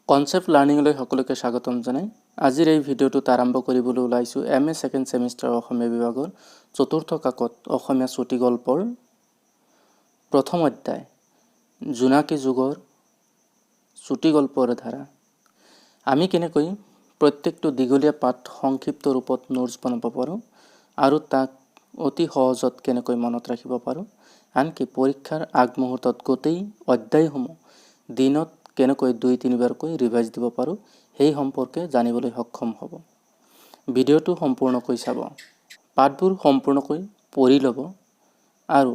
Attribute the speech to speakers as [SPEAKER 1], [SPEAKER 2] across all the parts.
[SPEAKER 1] Concept লাৰ্ণিংলৈ সকলোকে স্বাগতম জনাই আজিৰ এই ভিডিঅ'টোত আৰম্ভ কৰিবলৈ ওলাইছোঁ MA সেকেন্ড সেমিষ্টাৰ অসমীয়া বিভাগৰ চতুৰ্থ কাকত অসমীয়া চুটি গল্পৰ প্ৰথম অধ্যায় জোনাকী যুগৰ চুটি গল্পৰ ধাৰা। আমি কেনেকৈ প্ৰত্যেকটো দীঘলীয়া পাঠ সংক্ষিপ্ত ৰূপত নোটছ বনাব পাৰোঁ আৰু তাক অতি সহজত কেনেকৈ মনত ৰাখিব পাৰোঁ, আনকি পৰীক্ষাৰ আগমুহূৰ্তত গোটেই অধ্যায়সমূহ দিনত কেনেকৈ 2-3 বাৰকৈ ৰিভাইজ দিব পাৰোঁ সেই সম্পৰ্কে জানিবলৈ সক্ষম হ'ব। ভিডিঅ'টো সম্পূৰ্ণকৈ চাব, পাঠবোৰ সম্পূৰ্ণকৈ পঢ়ি ল'ব আৰু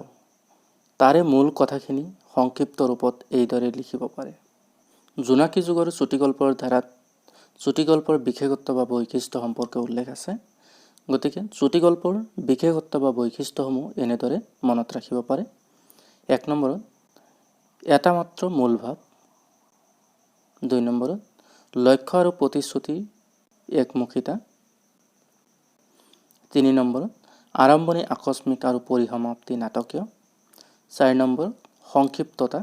[SPEAKER 1] তাৰে মূল কথাখিনি সংক্ষিপ্ত ৰূপত এইদৰে লিখিব পাৰে। জোনাকী যুগৰ চুটি গল্পৰ ধাৰাত চুটি গল্পৰ বিশেষত্ব বা বৈশিষ্ট্য সম্পৰ্কে উল্লেখ আছে। গতিকে চুটি গল্পৰ বিশেষত্ব বা বৈশিষ্ট্যসমূহ এনেদৰে মনত ৰাখিব পাৰে। 1 নম্বৰত এটা মাত্ৰ মূল ভাৱ, 2 নম্বৰত লক্ষ্য আৰু প্ৰতিশ্ৰুতি একমুখিতা, 3 নম্বৰত আৰম্ভণি আকস্মিক আৰু পৰিসমাপ্তি নাটকীয়, 4 নম্বৰত সংক্ষিপ্ততা,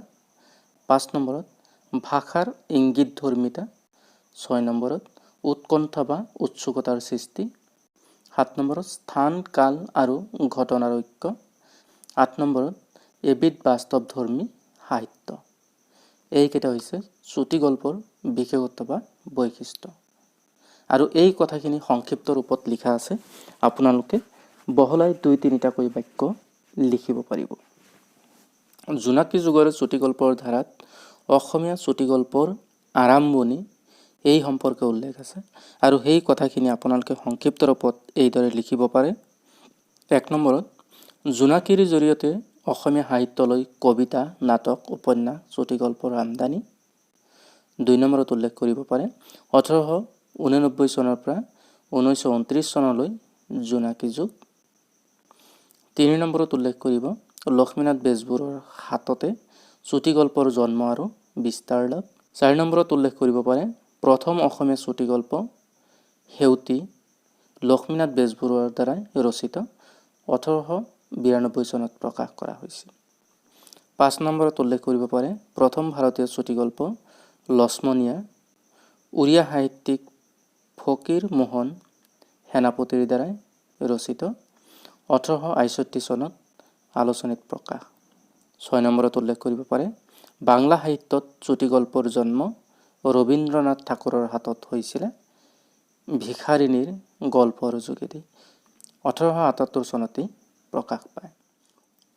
[SPEAKER 1] 5 নম্বৰত ভাষাৰ ইংগিতধৰ্মিতা, 6 নম্বৰত উৎকণ্ঠা বা উৎসুকতাৰ সৃষ্টি, 7 নম্বৰত স্থান কাল আৰু ঘটনাৰ ঐক্য, 8 নম্বৰত এবিধ বাস্তৱধৰ্মী সাহিত্য। এইকেইটা হৈছে চুটি গল্পৰ বিশেষত্ব বা বৈশিষ্ট্য আৰু এই কথাখিনি সংক্ষিপ্ত ৰূপত লিখা আছে। আপোনালোকে বহলাই 2-3টাকৈ বাক্য লিখিব পাৰিব। জোনাকী যুগৰ চুটি গল্পৰ ধাৰাত অসমীয়া চুটি গল্পৰ আৰম্ভণি এই সম্পৰ্কে উল্লেখ আছে আৰু সেই কথাখিনি আপোনালোকে সংক্ষিপ্ত ৰূপত এইদৰে লিখিব পাৰে। 1 নম্বৰত জোনাকীৰ জৰিয়তে অসমীয়া সাহিত্যলৈ কবিতা, নাটক, উপন্যাস, চুটি গল্পৰ আমদানি। 2 নম্বৰত উল্লেখ কৰিব পাৰে 1889 চনৰ পৰা 1929 চনলৈ জোনাকী যুগ। 3 নম্বৰত উল্লেখ কৰিব লক্ষ্মীনাথ বেজবৰুৱাৰ হাততে চুটি গল্পৰ জন্ম আৰু বিস্তাৰ লাভ। 4 নম্বৰত উল্লেখ কৰিব পাৰে প্ৰথম অসমীয়া চুটি গল্প সেউতী লক্ষ্মীনাথ বেজবৰুৱাৰ দ্বাৰাই ৰচিত 1892 চনত প্ৰকাশ কৰা হৈছিল। 5 নম্বৰত উল্লেখ কৰিব পাৰে প্ৰথম ভাৰতীয় চুটি গল্প লক্ষ্মণীয়া উড়িয়া সাহিত্যিক ফকীৰ মোহন সেনাপতিৰ দ্বাৰাই ৰচিত 1861 চনত আলোচনীত প্ৰকাশ। 6 নম্বৰত উল্লেখ কৰিব পাৰে বাংলা সাহিত্যত চুটি গল্পৰ জন্ম ৰবীন্দ্ৰনাথ ঠাকুৰৰ হাতত হৈছিলে ভিখাৰিনীৰ গল্পৰ যোগেদি 1878 চনতেই প্ৰকাশ পায়।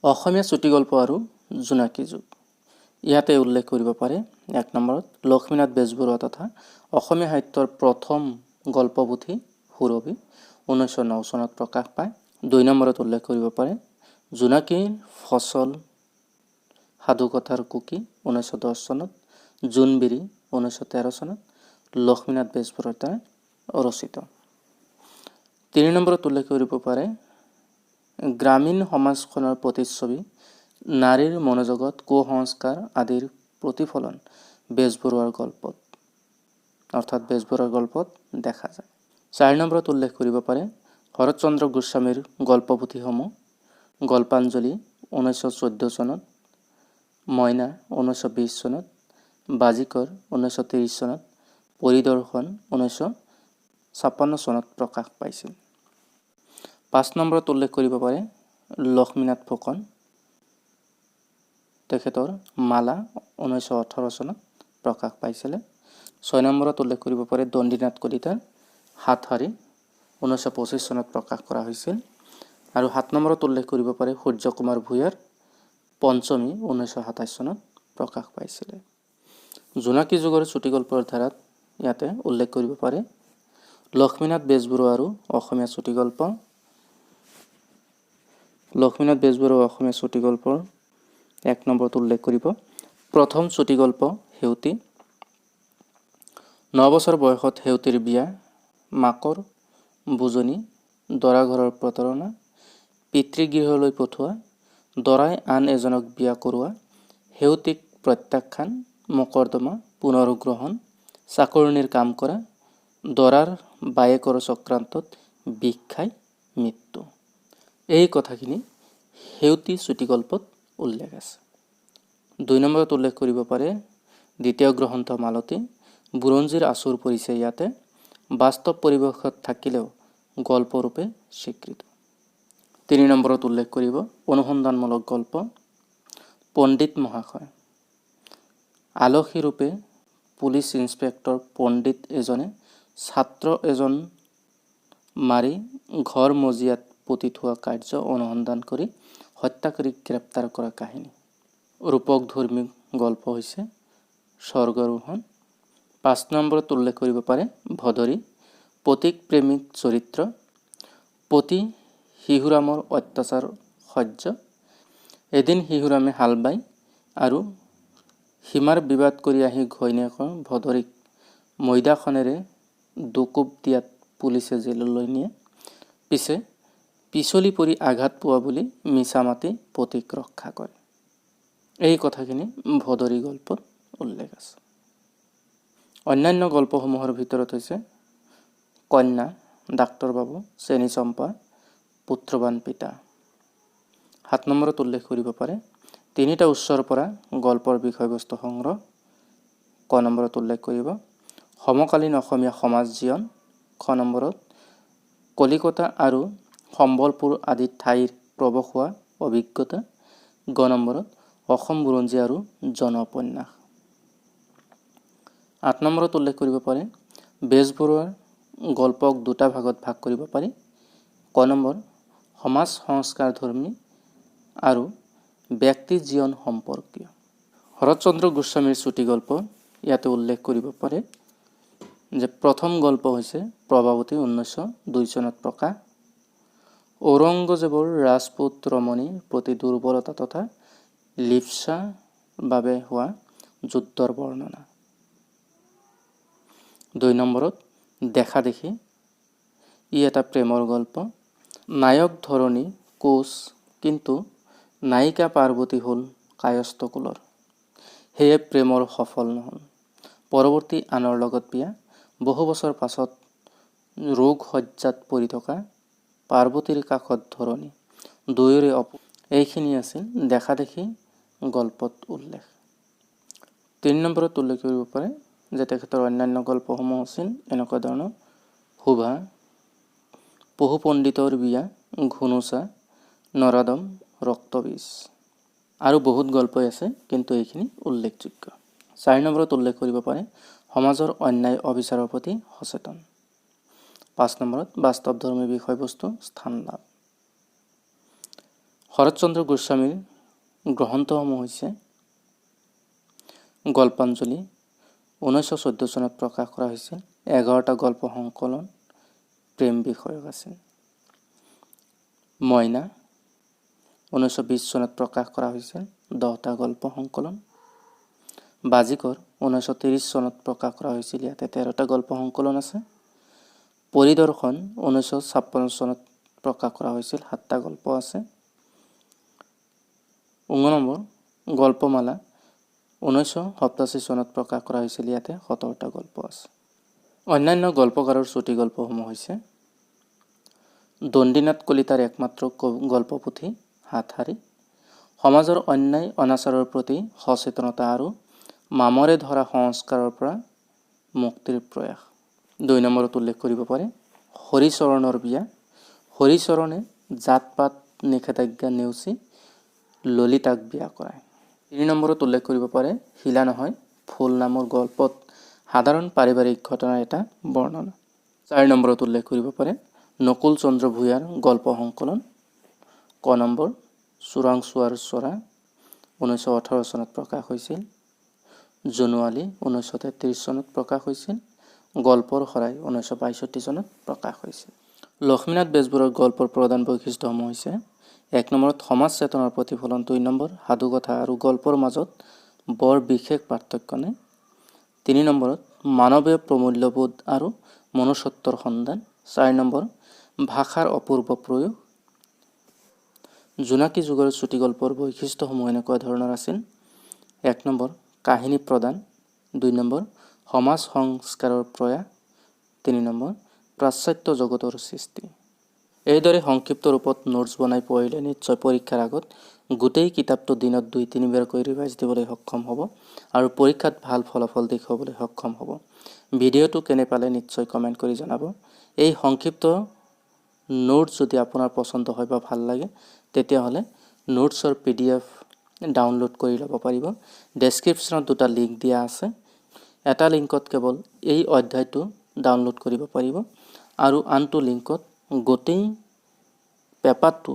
[SPEAKER 1] অসমীয়া চুটি গল্প আৰু জোনাকী যুগ ইয়াতে উল্লেখ কৰিব পাৰে 1 নম্বৰত লক্ষ্মীনাথ বেজবৰুৱা তথা অসমীয়া সাহিত্যৰ প্ৰথম গল্পপুথি সুৰভি 1909 চনত প্ৰকাশ পায়। 2 নম্বৰত উল্লেখ কৰিব পাৰে জোনাকীৰ ফচল সাধুকথাৰ কুকি 1910 চনত, জোনবিৰি 1913 চনত লক্ষ্মীনাথ বেজবৰুৱাৰ দ্বাৰা ৰচিত। 3 নম্বৰত উল্লেখ কৰিব পাৰে গ্ৰামীণ সমাজখনৰ প্ৰতিচ্ছবি, নাৰীৰ মনোজগত, কুসংস্কাৰ আদিৰ প্ৰতিফলন বেজবৰুৱাৰ গল্পত অৰ্থাৎ বেজবৰুৱাৰ গল্পত দেখা যায়। 4 নম্বৰত উল্লেখ কৰিব পাৰে শৰৎচন্দ্ৰ গোস্বামীৰ গল্পপুথিসমূহ গল্পাঞ্জলি 1914 চনত, মইনা 1920 চনত, বাজিকৰ 1930 চনত, পৰিদৰ্শন 1956 চনত প্ৰকাশ পাইছিল। 5 নম্বৰত উল্লেখ কৰিব পাৰে লক্ষ্মীনাথ ফুকন তেখেতৰ মালা 1918 চনত প্ৰকাশ পাইছিলে। 6 নম্বৰত উল্লেখ কৰিব পাৰে দণ্ডিনাথ কলিতাৰ হাতশাৰী 1925 চনত প্ৰকাশ কৰা হৈছিল আৰু 7 নম্বৰত উল্লেখ কৰিব পাৰে সূৰ্য কুমাৰ ভূঞাৰ পঞ্চমী 1927 চনত প্ৰকাশ পাইছিলে। জোনাকী যুগৰ চুটি গল্পৰ ধাৰাত ইয়াতে উল্লেখ কৰিব পাৰে লক্ষ্মীনাথ বেজবৰুৱা আৰু অসমীয়া চুটি গল্প। লক্ষ্মীনাথ বেজবৰুৱা অসমীয়া চুটি গল্পৰ 1 নম্বৰত উল্লেখ কৰিব প্ৰথম চুটি গল্প সেউতী। 9 বছৰ বয়সত সেউতীৰ বিয়া, মাকৰ বুজনি, দৰা ঘৰৰ প্ৰতাৰণা, পিতৃগৃহলৈ পঠোৱা, দৰাই আন এজনক বিয়া কৰোৱা, সেউতীক প্ৰত্যাখ্যান, মোকৰ্দমা পুনৰ গ্ৰহণ, চাকৰণিৰ কাম কৰা, দৰাৰ বায়েকৰ চক্ৰান্তত বিষ খাই মৃত্যু। এই কথাখিনি সেউতী চুটি গল্পত উল্লেখ আছে। 2 নম্বৰত উল্লেখ কৰিব পাৰে দ্বিতীয় গ্ৰন্থ মালতী বুৰঞ্জীৰ আচুৰ পৰিছে ইয়াতে, বাস্তৱ পৰিৱেশত থাকিলেও গল্পৰূপে স্বীকৃত। 3 নম্বৰত উল্লেখ কৰিব অনুসন্ধানমূলক গল্প। পণ্ডিত মহাশয়। আলসীৰূপে পুলিচ ইন্সপেক্টৰ পণ্ডিত এজনে ছাত্ৰ এজন মাৰি ঘৰ মজিয়াত পুতি থোৱা কাৰ্য অনুসন্ধান কৰি হত্যাকাৰীক গ্ৰেপ্তাৰ কৰা কাহিনী। ৰূপকধৰ্মী গল্প হৈছে স্বৰ্গৰোহণ। 5 নম্বৰত উল্লেখ কৰিব পাৰে ভদৰী। পতিক প্ৰেমিক চৰিত্ৰ। পতি শিশুৰামৰ অত্যাচাৰ সহ্য। এদিন শিশুৰামে হাল বায় আৰু সীমাৰ বিবাদ কৰি আহি ঘৈণীয়েকৰ ভদৰীক মৈদাখনেৰে দুকোব দিয়াত পুলিচে জেললৈ নিয়ে। পিছে পিছলি পৰি আঘাত পোৱা বুলি মিছা মাতি পতিক ৰক্ষা কৰে। এই কথাখিনি ভদৰী গল্পত উল্লেখ আছে। অন্যান্য গল্পসমূহৰ ভিতৰত হৈছে কন্যা, ডাক্তৰ বাবু, চেনী চম্পা, পুত্ৰবান পিতা। 7 নম্বৰত উল্লেখ কৰিব পাৰে 3টা উৎসৰ পৰা গল্পৰ বিষয়বস্তু সংগ্ৰহ। ক নম্বৰত উল্লেখ কৰিব সমকালীন অসমীয়া সমাজ জীৱন। খ নম্বৰত কলিকতা আৰু সম্বলপুৰ আদি ঠাইৰ প্ৰৱেশ হোৱা অভিজ্ঞতা। গ নম্বৰত অসম বুৰঞ্জী আৰু জন উপন্যাস। 8 নম্বৰত উল্লেখ কৰিব পাৰে বেজবৰুৱাৰ গল্পক 2টা ভাগত ভাগ কৰিব পাৰি। ক নম্বৰ সমাজ সংস্কাৰ ধৰ্মী আৰু ব্যক্তি জীৱন সম্পৰ্কীয়। শৰৎচন্দ্ৰ গোস্বামীৰ চুটি গল্প ইয়াতে উল্লেখ কৰিব পাৰে যে প্ৰথম গল্প হৈছে প্ৰভাৱতী 1902 চনত প্ৰকাশ। ঔৰংগজেবৰ ৰাজপুত ৰমণীৰ প্ৰতি দুৰ্বলতা তথা লিপ্সাৰ বাবে হোৱা যুদ্ধৰ বৰ্ণনা। 2 নম্বৰত দেখা দেখি। ই এটা প্ৰেমৰ গল্প। নায়ক ধৰণী কোচ, কিন্তু নায়িকা পাৰ্বতী হ'ল কায়স্থ কুলৰ। সেয়ে প্ৰেমৰ সফল নহ'ল। পৰৱৰ্তী আনৰ লগত বিয়া। বহু বছৰ পাছত ৰোগ শয্যাত পৰি থকা পাৰ্বতীৰ কাষত ধৰণী। দুয়োৰে এইখিনি আছিল দেখা দেখি গল্পত উল্লেখ। 3 নম্বৰত উল্লেখ কৰিব পাৰে যে তেখেতৰ অন্যান্য গল্পসমূহ আছিল এনেকুৱা ধৰণৰ শোভা, পহু পণ্ডিতৰ বিয়া, ঘুনুচা, নৰাদম, ৰক্তবীজ আৰু বহুত গল্পই আছে, কিন্তু এইখিনি উল্লেখযোগ্য। 4 নম্বৰত উল্লেখ কৰিব পাৰে সমাজৰ অন্যায় অবিচাৰৰ প্ৰতি সচেতন। 5 নম্বৰত বাস্তৱধৰ্মী বিষয়বস্তু স্থান লাভ। শৰৎচন্দ্ৰ গোস্বামীৰ গ্ৰন্থসমূহ হৈছে গল্পাঞ্জলি 1914 চনত প্ৰকাশ কৰা হৈছিল। 11টা গল্প সংকলন প্ৰেম বিষয়ক আছিল। মইনা 1920 চনত প্ৰকাশ কৰা হৈছিল। 10টা গল্প সংকলন। বাজিকৰ 1930 চনত প্ৰকাশ কৰা হৈছিল। ইয়াতে 13টা গল্প সংকলন আছে। পৰিদৰ্শন 1956 চনত প্ৰকাশ কৰা হৈছিল। 7টা গল্প আছে। 19 নম্বৰ গল্পমালা 1987 চনত প্ৰকাশ কৰা হৈছিল। ইয়াতে 17টা গল্প আছে। অন্যান্য গল্পকাৰৰ চুটি গল্পসমূহ হৈছে দণ্ডিনাথ কলিতাৰ একমাত্ৰ গল্পপুথি হাতশাৰী, সমাজৰ অন্যায় অনাচাৰৰ প্ৰতি সচেতনতা আৰু মামৰে ধৰা সংস্কাৰৰ পৰা মুক্তিৰ প্ৰয়াস। 2 নম্বৰত উল্লেখ কৰিব পাৰে হৰিচৰণৰ বিয়া। হৰিচৰণে জাত পাত নিষেধাজ্ঞা নেওচি ললিতাক বিয়া কৰায়। 3 নম্বৰত উল্লেখ কৰিব পাৰে শিলা নহয় ফুল নামৰ গল্পত সাধাৰণ পাৰিবাৰিক ঘটনাৰ এটা বৰ্ণনা। 4 নম্বৰত উল্লেখ কৰিব পাৰে নকুল চন্দ্ৰ ভূঞাৰ গল্প সংকলন। ক নম্বৰ চোৰাংচোৱাৰ চৰা 1918 চনত প্ৰকাশ হৈছিল। জোনোৱালী 1933 চনত প্ৰকাশ হৈছিল। গল্পৰ শৰাই 1962 চনত প্ৰকাশ হৈছিল। লক্ষ্মীনাথ বেজবৰুৱাৰ গল্পৰ প্ৰধান বৈশিষ্ট্যসমূহ হৈছে 1 নম্বৰত সমাজ চেতনাৰ প্ৰতিফলন। 2 নম্বৰ সাধুকথা আৰু গল্পৰ মাজত বৰ বিশেষ পাৰ্থক্য নাই। 3 নম্বৰত মানৱীয় প্ৰমূল্যবোধ আৰু মনুষ্যত্বৰ সন্ধান। 4 নম্বৰ ভাষাৰ অপূৰ্ব প্ৰয়োগ। জোনাকী যুগৰ চুটি গল্পৰ বৈশিষ্ট্যসমূহ এনেকুৱা ধৰণৰ আছিল। 1 নম্বৰ কাহিনী প্ৰদান। 2 নম্বৰ সমাজ সংস্কাৰৰ প্ৰয়াস। 3 নম্বৰ পাশ্চাত্য জগতৰ সৃষ্টি। এইদৰে সংক্ষিপ্ত ৰূপত নোটছ বনাই পঢ়িলে নিশ্চয় পৰীক্ষাৰ আগত গোটেই কিতাপটো দিনত 2-3 বাৰকৈ ৰিভাইজ দিবলৈ সক্ষম হ'ব আৰু পৰীক্ষাত ভাল ফলাফল দেখুৱাবলৈ সক্ষম হ'ব। ভিডিঅ'টো কেনে পালে নিশ্চয় কমেণ্ট কৰি জনাব। এই সংক্ষিপ্ত নোটছ যদি আপোনাৰ পচন্দ হয় বা ভাল লাগে তেতিয়াহ'লে নোটছৰ PDF ডাউনলোড কৰি ল'ব পাৰিব। ডেছক্ৰিপশ্যনত 2টা লিংক দিয়া আছে। এটা লিংকত কেৱল এই অধ্যায়টো ডাউনলোড কৰিব পাৰিব আৰু আনটো লিংকত গোটেই পেপাৰটো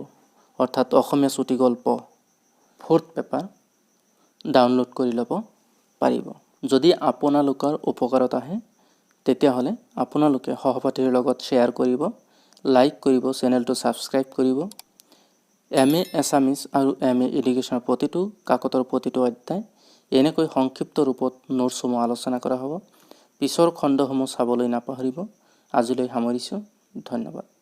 [SPEAKER 1] অৰ্থাৎ অসমীয়া চুটিগল্প 4th পেপাৰ ডাউনলোড কৰি ল'ব পাৰিব। যদি আপোনালোকৰ উপকাৰত আহে তেতিয়াহ'লে আপোনালোকে সহপাঠীৰ লগত শ্বেয়াৰ কৰিব, লাইক কৰিব, চেনেলটো ছাবস্ক্ৰাইব কৰিব। MA এছামিজ আৰু MA এডুকেশ্যনৰ প্ৰতিটো কাকতৰ প্ৰতিটো অধ্যায় এনেকৈ সংক্ষিপ্ত ৰূপত নোটছসমূহ আলোচনা কৰা হ'ব। পিছৰ খণ্ডসমূহ চাবলৈ নাপাহৰিব। আজিলৈ সামৰিছোঁ। ধন্যবাদ।